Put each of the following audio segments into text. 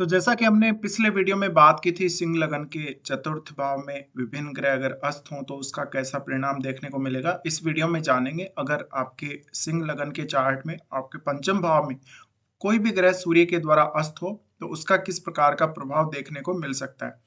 तो जैसा कि हमने पिछले वीडियो में बात की थी सिंह लगन के चतुर्थ भाव में विभिन्न ग्रह अगर अस्त हों तो उसका कैसा परिणाम देखने को मिलेगा, इस वीडियो में जानेंगे। अगर आपके सिंह लगन के चार्ट में आपके पंचम भाव में कोई भी ग्रह सूर्य के द्वारा अस्त हो तो उसका किस प्रकार का प्रभाव देखने को मिल सकता है।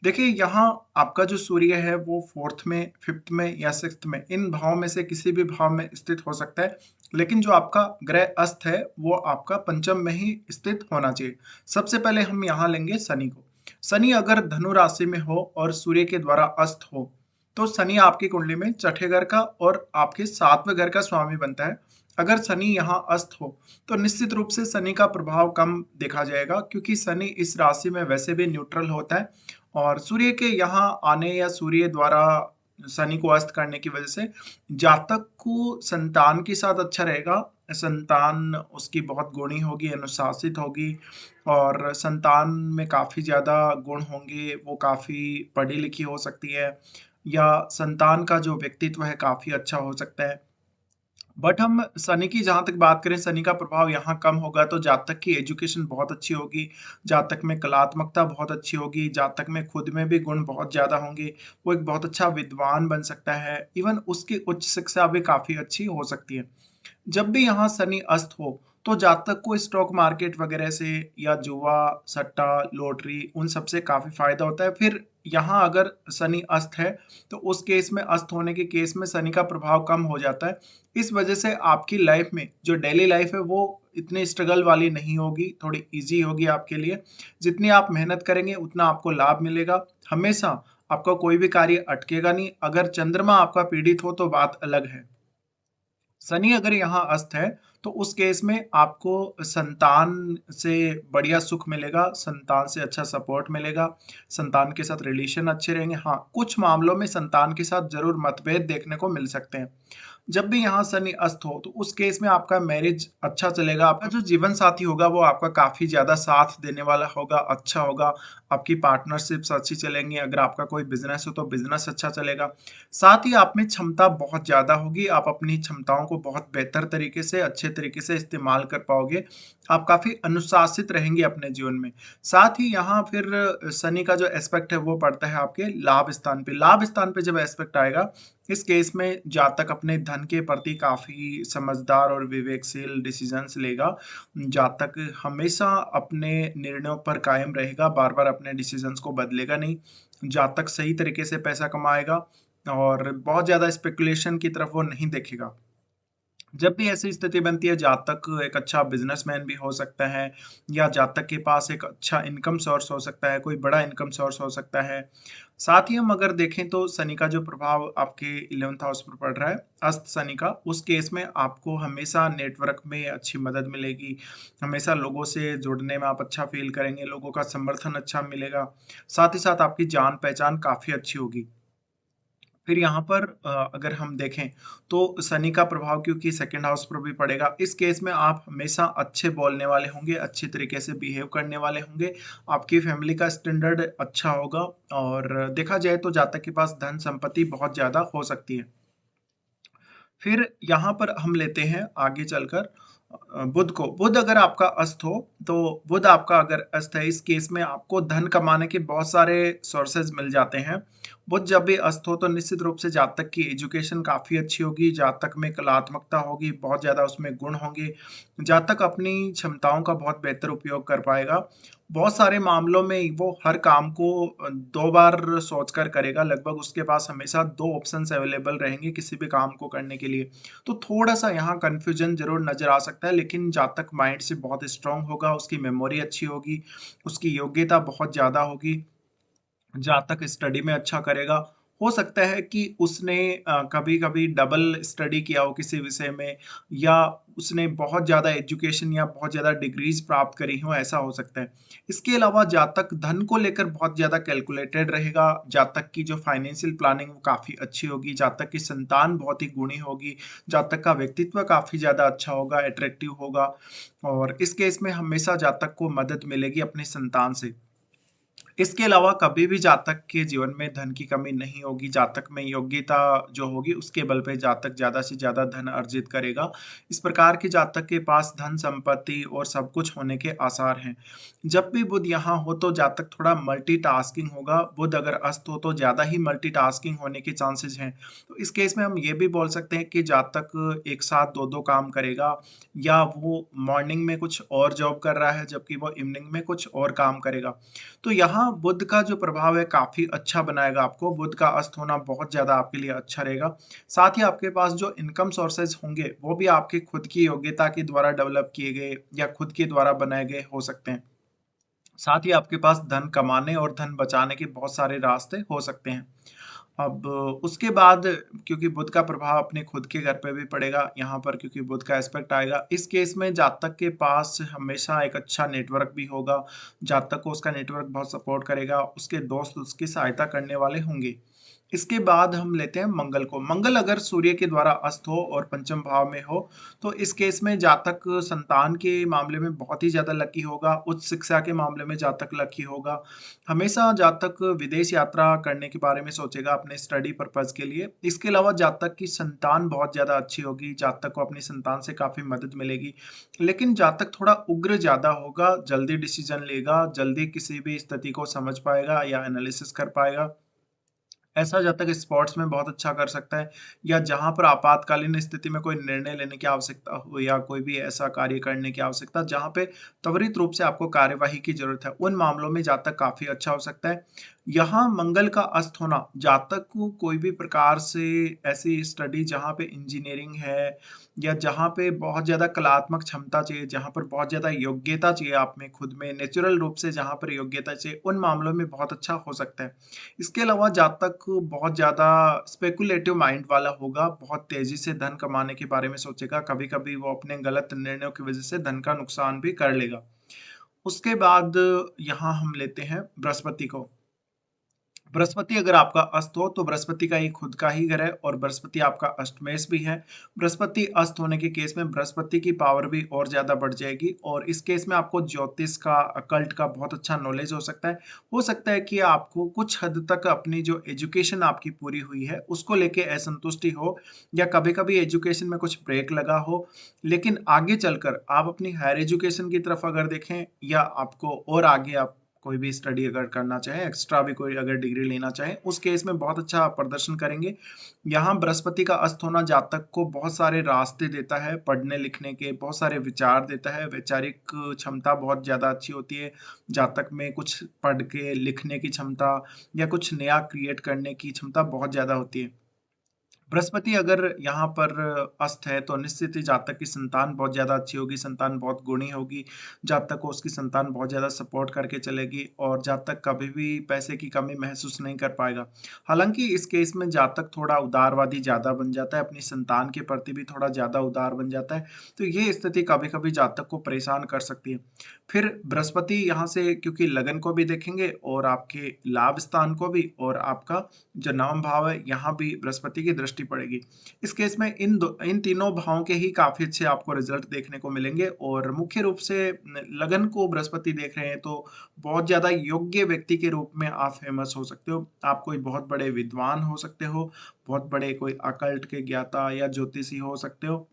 देखिए, यहाँ आपका जो सूर्य है वो फोर्थ में, फिफ्थ में या सिक्स्थ में, इन भाव में से किसी भी भाव में स्थित हो सकता है। लेकिन जो आपका ग्रह अस्त है वो आपका पंचम में ही स्थित होना चाहिए। सबसे पहले हम यहाँ लेंगे शनि को। शनि अगर धनु राशि में हो और सूर्य के द्वारा अस्त हो तो शनि आपकी कुंडली में छठे घर का और आपके सातवें घर का स्वामी बनता है। अगर शनि यहाँ अस्त हो तो निश्चित रूप से शनि का प्रभाव कम देखा जाएगा, क्योंकि शनि इस राशि में वैसे भी न्यूट्रल होता है। और सूर्य के यहाँ आने या सूर्य द्वारा शनि को अस्त करने की वजह से जातक को संतान के साथ अच्छा रहेगा। संतान उसकी बहुत गुणी होगी, अनुशासित होगी और संतान में काफ़ी ज़्यादा गुण होंगे। वो काफ़ी पढ़ी लिखी हो सकती है या संतान का जो व्यक्तित्व है काफ़ी अच्छा हो सकता है। बट हम शनि की जहाँ तक बात करें, शनि का प्रभाव यहाँ कम होगा तो जातक की एजुकेशन बहुत अच्छी होगी, जातक में कलात्मकता बहुत अच्छी होगी, जातक में खुद में भी गुण बहुत ज़्यादा होंगे। वो एक बहुत अच्छा विद्वान बन सकता है, इवन उसकी उच्च शिक्षा भी काफ़ी अच्छी हो सकती है। जब भी यहाँ शनि अस्त हो तो जातक को स्टॉक मार्केट वगैरह से या जुआ, सट्टा, लॉटरी उन सब से काफ़ी फायदा होता है। फिर यहाँ अगर शनि अस्त है तो उस केस में, अस्त होने के केस में शनि का प्रभाव कम हो जाता है। इस वजह से आपकी लाइफ में जो डेली लाइफ है वो इतनी स्ट्रगल वाली नहीं होगी, थोड़ी ईज़ी होगी आपके लिए। जितनी आप मेहनत करेंगे उतना आपको लाभ मिलेगा। हमेशा आपका कोई भी कार्य अटकेगा नहीं। अगर चंद्रमा आपका पीड़ित हो तो बात अलग है। शनि अगर यहाँ अस्त है तो उस केस में आपको संतान से बढ़िया सुख मिलेगा, संतान से अच्छा सपोर्ट मिलेगा, संतान के साथ रिलेशन अच्छे रहेंगे। हाँ, कुछ मामलों में संतान के साथ जरूर मतभेद देखने को मिल सकते हैं। जब भी यहाँ शनि अस्त हो तो उस केस में आपका मैरिज अच्छा चलेगा, आपका जो जीवन साथी होगा वो आपका काफी ज्यादा साथ देने वाला होगा, अच्छा होगा। आपकी पार्टनरशिप्स अच्छी चलेंगी। अगर आपका कोई बिजनेस हो तो बिजनेस अच्छा चलेगा। साथ ही आप में क्षमता बहुत ज़्यादा होगी, आप अपनी क्षमताओं को बहुत बेहतर तरीके से, अच्छे तरीके से इस्तेमाल कर पाओगे। आप काफ़ी अनुशासित रहेंगे अपने जीवन में। साथ ही यहाँ फिर शनि का जो एस्पेक्ट है वो पड़ता है आपके लाभ स्थान पे। लाभ स्थान पे जब एस्पेक्ट आएगा, इस केस में जातक अपने धन के प्रति काफ़ी समझदार और विवेकशील डिसीजंस लेगा। जातक हमेशा अपने निर्णयों पर कायम रहेगा, बार-बार अपने डिसीजंस को बदलेगा नहीं। जातक सही तरीके से पैसा कमाएगा और बहुत ज़्यादा स्पेकुलेशन की तरफ वो नहीं देखेगा। जब भी ऐसी स्थिति बनती है, जातक एक अच्छा बिजनेसमैन भी हो सकता है या जातक के पास एक अच्छा इनकम सोर्स हो सकता है, कोई बड़ा इनकम सोर्स हो सकता है। साथ ही हम अगर देखें तो शनि का जो प्रभाव आपके 11th हाउस पर पड़ रहा है, अस्त शनि का, उस केस में आपको हमेशा नेटवर्क में अच्छी मदद मिलेगी। हमेशा लोगों से जुड़ने में आप अच्छा फील करेंगे, लोगों का समर्थन अच्छा मिलेगा। साथ ही साथ आपकी जान पहचान काफ़ी अच्छी होगी। फिर यहाँ पर अगर हम देखें तो शनि का प्रभाव क्योंकि सेकंड हाउस पर भी पड़ेगा, इस केस में आप हमेशा अच्छे बोलने वाले होंगे, अच्छी तरीके से बिहेव करने वाले होंगे, आपकी फैमिली का स्टैंडर्ड अच्छा होगा और देखा जाए तो जातक के पास धन संपत्ति बहुत ज़्यादा हो सकती है। फिर यहाँ पर हम लेते हैं आगे चलकर बुध को। बुध अगर आपका अस्त हो तो बुध आपका अगर अस्त है, इस केस में आपको धन कमाने के बहुत सारे सोर्सेज मिल जाते हैं। बुध जब भी अस्त हो तो निश्चित रूप से जातक की एजुकेशन काफ़ी अच्छी होगी, जातक में कलात्मकता होगी, बहुत ज़्यादा उसमें गुण होंगे। जातक अपनी क्षमताओं का बहुत बेहतर उपयोग कर पाएगा। बहुत सारे मामलों में वो हर काम को 2 बार सोचकर करेगा, लगभग उसके पास हमेशा 2 ऑप्शंस अवेलेबल रहेंगे किसी भी काम को करने के लिए। तो थोड़ा-सा यहाँ कन्फ्यूजन ज़रूर नज़र आ सकता है, लेकिन जातक माइंड से बहुत स्ट्रॉन्ग होगा, उसकी मेमोरी अच्छी होगी, उसकी योग्यता बहुत ज़्यादा होगी। जहाँ तक स्टडी में अच्छा करेगा, हो सकता है कि उसने कभी-कभी डबल स्टडी किया हो किसी विषय में या उसने बहुत ज़्यादा एजुकेशन या बहुत ज़्यादा डिग्रीज़ प्राप्त करी हों, ऐसा हो सकता है। इसके अलावा जातक धन को लेकर बहुत ज़्यादा कैलकुलेटेड रहेगा, जातक की जो फाइनेंशियल प्लानिंग वो काफ़ी अच्छी होगी, जातक की संतान बहुत ही गुणी होगी, जातक का व्यक्तित्व काफ़ी ज़्यादा अच्छा होगा, अट्रैक्टिव होगा और इस केस में हमेशा जातक को मदद मिलेगी अपनी संतान से। इसके अलावा कभी भी जातक के जीवन में धन की कमी नहीं होगी। जातक में योग्यता जो होगी उसके बल पे जातक ज़्यादा से ज़्यादा धन अर्जित करेगा। इस प्रकार के जातक के पास धन संपत्ति और सब कुछ होने के आसार हैं। जब भी बुध यहाँ हो तो जातक थोड़ा मल्टीटास्किंग होगा। बुध अगर अस्त हो तो ज़्यादा ही मल्टीटास्किंग होने के चांसेस हैं। तो इस केस में हम ये भी बोल सकते हैं कि जातक एक साथ दो दो काम करेगा, या वो मॉर्निंग में कुछ और जॉब कर रहा है जबकि वो इवनिंग में कुछ और काम करेगा। तो यहाँ बुध का जो प्रभाव है काफ़ी अच्छा बनाएगा आपको। बुध का अस्त होना बहुत ज़्यादा आपके लिए अच्छा रहेगा। साथ ही आपके पास जो इनकम सोर्सेज होंगे वो भी आपके खुद की योग्यता के द्वारा डेवलप किए गए या खुद के द्वारा बनाए गए हो सकते हैं। साथ ही आपके पास धन कमाने और धन बचाने के बहुत सारे रास्ते हो सकते हैं। अब उसके बाद क्योंकि बुध का प्रभाव अपने खुद के घर पे भी पड़ेगा यहाँ पर, क्योंकि बुध का एस्पेक्ट आएगा, इस केस में जातक के पास हमेशा एक अच्छा नेटवर्क भी होगा। जातक को उसका नेटवर्क बहुत सपोर्ट करेगा, उसके दोस्त उसकी सहायता करने वाले होंगे। इसके बाद हम लेते हैं मंगल को। मंगल अगर सूर्य के द्वारा अस्त हो और पंचम भाव में हो तो इस केस में जातक संतान के मामले में बहुत ही ज्यादा लकी होगा। उच्च शिक्षा के मामले में जातक लकी होगा। हमेशा जातक विदेश यात्रा करने के बारे में सोचेगा अपने स्टडी पर्पज के लिए। इसके अलावा जातक की संतान बहुत ज्यादा अच्छी होगी। जातक को अपनी संतान से काफी मदद मिलेगी। लेकिन जातक थोड़ा उग्र ज्यादा होगा, जल्दी डिसीजन लेगा, जल्दी किसी भी स्थिति को समझ पाएगा या एनालिसिस कर पाएगा। ऐसा जातक स्पोर्ट्स में बहुत अच्छा कर सकता है, या जहां पर आपातकालीन स्थिति में कोई निर्णय लेने की आवश्यकता हो या कोई भी ऐसा कार्य करने की आवश्यकता जहां पे त्वरित रूप से आपको कार्यवाही की जरूरत है, उन मामलों में जातक काफी अच्छा हो सकता है। यहाँ मंगल का अस्त होना जातक को कोई भी प्रकार से ऐसी स्टडी जहाँ पे इंजीनियरिंग है या जहाँ पे बहुत ज्यादा कलात्मक क्षमता चाहिए, जहाँ पर बहुत ज्यादा योग्यता चाहिए, आप में खुद में नेचुरल रूप से जहाँ पर योग्यता चाहिए, उन मामलों में बहुत अच्छा हो सकता है। इसके अलावा जातक बहुत ज़्यादा स्पेकुलेटिव माइंड वाला होगा, बहुत तेज़ी से धन कमाने के बारे में सोचेगा, कभी-कभी वो अपने गलत निर्णयों की वज़ह से धन का नुकसान भी कर लेगा। उसके बाद यहाँ हम लेते हैं बृहस्पति को। बृहस्पति अगर आपका अस्त हो तो बृहस्पति का ये खुद का ही घर है और बृहस्पति आपका अष्टमेश भी है। बृहस्पति अस्त होने के केस में बृहस्पति की पावर भी और ज्यादा बढ़ जाएगी और इस केस में आपको ज्योतिष का, अकल्ट का बहुत अच्छा नॉलेज हो सकता है। हो सकता है कि आपको कुछ हद तक अपनी जो एजुकेशन आपकी पूरी हुई है उसको लेके असंतुष्टि हो, या कभी कभी एजुकेशन में कुछ ब्रेक लगा हो। लेकिन आगे चलकर आप अपनी हायर एजुकेशन की तरफ अगर देखें, या आपको और आगे आप कोई भी स्टडी अगर करना चाहें, एक्स्ट्रा भी कोई अगर डिग्री लेना चाहें, उस केस में बहुत अच्छा आप प्रदर्शन करेंगे। यहाँ बृहस्पति का अस्त होना जातक को बहुत सारे रास्ते देता है, पढ़ने लिखने के बहुत सारे विचार देता है। वैचारिक क्षमता बहुत ज़्यादा अच्छी होती है जातक में। कुछ पढ़ के लिखने की क्षमता या कुछ नया क्रिएट करने की क्षमता बहुत ज़्यादा होती है। बृहस्पति अगर यहाँ पर अस्त है तो निश्चित ही जातक की संतान बहुत ज्यादा अच्छी होगी, संतान बहुत गुणी होगी। जातक को उसकी संतान बहुत ज्यादा सपोर्ट करके चलेगी और जातक कभी भी पैसे की कमी महसूस नहीं कर पाएगा। हालांकि इस केस में जातक थोड़ा उदारवादी ज्यादा बन जाता है, अपनी संतान के प्रति भी थोड़ा ज्यादा उदार बन जाता है। तो ये स्थिति कभी कभी जातक को परेशान कर सकती है। फिर बृहस्पति यहाँ से क्योंकि लगन को भी देखेंगे और आपके लाभ स्थान को भी, और आपका जो नवम भाव है यहाँ भी बृहस्पति की दृष्टि पड़ेगी। इस केस में इन तीनों भावों के ही काफी अच्छे आपको रिजल्ट देखने को मिलेंगे। और मुख्य रूप से लगन को बृहस्पति देख रहे हैं तो बहुत ज्यादा योग्य व्यक्ति के रूप में आप फेमस हो सकते हो। आप कोई बहुत बड़े विद्वान हो सकते हो, बहुत बड़े कोई अकल्ट के ज्ञाता या ज्योतिषी हो सकते हो।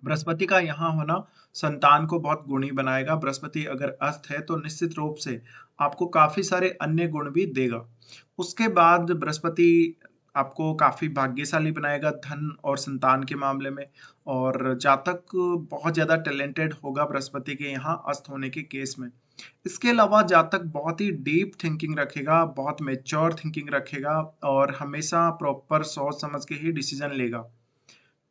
बृहस्पति का यहाँ होना संतान को बहुत गुणी बनाएगा। बृहस्पति अगर अस्त है तो निश्चित रूप से आपको काफी सारे अन्य गुण भी देगा। उसके बाद बृहस्पति आपको काफी भाग्यशाली बनाएगा धन और संतान के मामले में। और जातक बहुत ज्यादा टैलेंटेड होगा बृहस्पति के यहाँ अस्त होने के केस में। इसके अलावा जातक बहुत ही डीप थिंकिंग रखेगा, बहुत मेच्योर थिंकिंग रखेगा और हमेशा प्रॉपर सोच समझ के ही डिसीजन लेगा।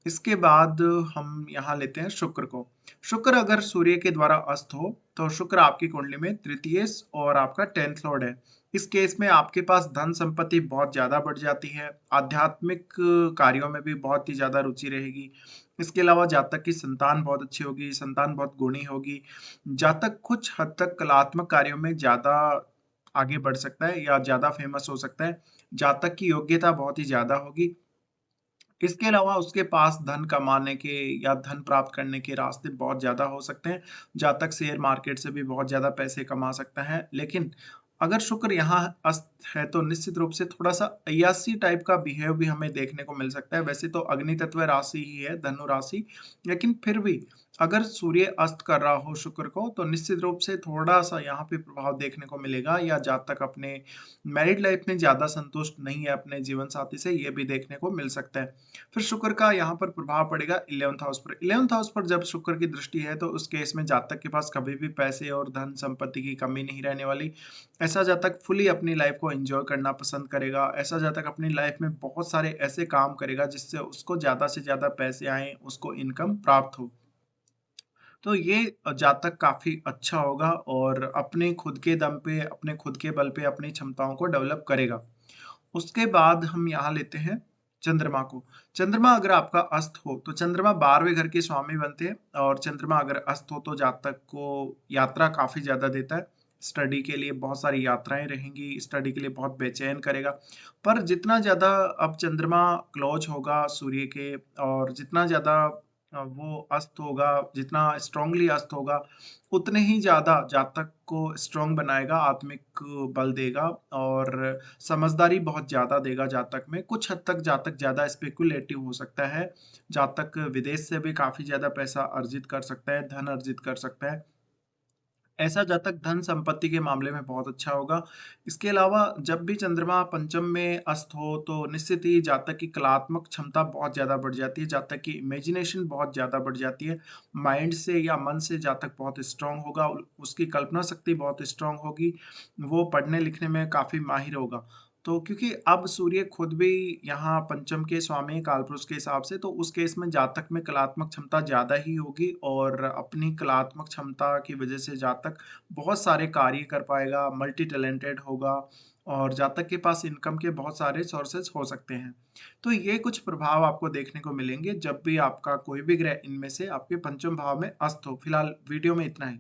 इसके बाद हम यहाँ लेते हैं शुक्र को। शुक्र अगर सूर्य के द्वारा अस्त हो तो शुक्र आपकी कुंडली में तृतीय और आपका 10th लॉर्ड है। इस केस में आपके पास धन संपत्ति बहुत ज्यादा बढ़ जाती है, आध्यात्मिक कार्यों में भी बहुत ही ज्यादा रुचि रहेगी। इसके अलावा जातक की संतान बहुत अच्छी होगी, संतान बहुत गुणी होगी। जातक कुछ हद तक कलात्मक कार्यों में ज्यादा आगे बढ़ सकता है या ज्यादा फेमस हो सकता है। जातक की योग्यता बहुत ही ज्यादा होगी। इसके अलावा उसके पास धन कमाने के या धन प्राप्त करने के रास्ते बहुत ज़्यादा हो सकते हैं। जातक शेयर मार्केट से भी बहुत ज़्यादा पैसे कमा सकता है। लेकिन अगर शुक्र यहाँ अस्त है तो निश्चित रूप से थोड़ा-सा अय्याशी टाइप का बिहेव भी हमें देखने को मिल सकता है। वैसे तो अग्नि तत्व राशि ही है धनु राशि, लेकिन फिर भी अगर सूर्य अस्त कर रहा हो शुक्र को तो निश्चित रूप से थोड़ा-सा यहाँ पे प्रभाव देखने को मिलेगा, या जातक अपने मैरिड लाइफ में ज़्यादा संतुष्ट नहीं है अपने जीवन साथी से, ये भी देखने को मिल सकता है। फिर शुक्र का यहाँ पर प्रभाव पड़ेगा 11th हाउस पर। 11th हाउस पर जब शुक्र की दृष्टि है तो उस केस में जातक के पास कभी भी पैसे और धन संपत्ति की कमी नहीं रहने वाली। ऐसा जातक फुली अपनी लाइफ को एंजॉय करना पसंद करेगा। ऐसा जातक अपनी लाइफ में बहुत सारे ऐसे काम करेगा जिससे उसको ज़्यादा से ज़्यादा पैसे आएँ, उसको इनकम प्राप्त हो। तो ये जातक काफ़ी अच्छा होगा और अपने खुद के दम पे, अपने खुद के बल पे अपनी क्षमताओं को डेवलप करेगा। उसके बाद हम यहाँ लेते हैं चंद्रमा को। चंद्रमा अगर आपका अस्त हो, तो चंद्रमा 12वें घर के स्वामी बनते हैं, और चंद्रमा अगर अस्त हो तो जातक को यात्रा काफ़ी ज़्यादा देता है। स्टडी के लिए बहुत सारी यात्राएँ रहेंगी, स्टडी के लिए बहुत बेचैन करेगा। पर जितना ज़्यादा अब चंद्रमा क्लोज़ होगा सूर्य के, और जितना ज़्यादा वो अस्त होगा, जितना स्ट्रांगली अस्त होगा, उतने ही ज़्यादा जातक को स्ट्रांग बनाएगा, आत्मिक बल देगा और समझदारी बहुत ज़्यादा देगा जातक में। कुछ हद तक जातक ज़्यादा स्पेकुलेटिव हो सकता है। जातक विदेश से भी काफ़ी ज़्यादा पैसा अर्जित कर सकता है, धन अर्जित कर सकता है। ऐसा जातक धन संपत्ति के मामले में बहुत अच्छा होगा। इसके अलावा जब भी चंद्रमा पंचम में अस्त हो तो निश्चित ही जातक की कलात्मक क्षमता बहुत ज़्यादा बढ़ जाती है, जातक की इमेजिनेशन बहुत ज़्यादा बढ़ जाती है। माइंड से या मन से जातक बहुत स्ट्रांग होगा, उसकी कल्पना शक्ति बहुत स्ट्रांग होगी, वो पढ़ने लिखने में काफ़ी माहिर होगा। तो क्योंकि अब सूर्य खुद भी यहाँ पंचम के स्वामी कालपुरुष के हिसाब से, तो उस केस में जातक में कलात्मक क्षमता ज़्यादा ही होगी, और अपनी कलात्मक क्षमता की वजह से जातक बहुत सारे कार्य कर पाएगा, मल्टी टैलेंटेड होगा, और जातक के पास इनकम के बहुत सारे सोर्सेज हो सकते हैं। तो ये कुछ प्रभाव आपको देखने को मिलेंगे जब भी आपका कोई भी ग्रह इनमें से आपके पंचम भाव में अस्त हो। फिलहाल वीडियो में इतना ही।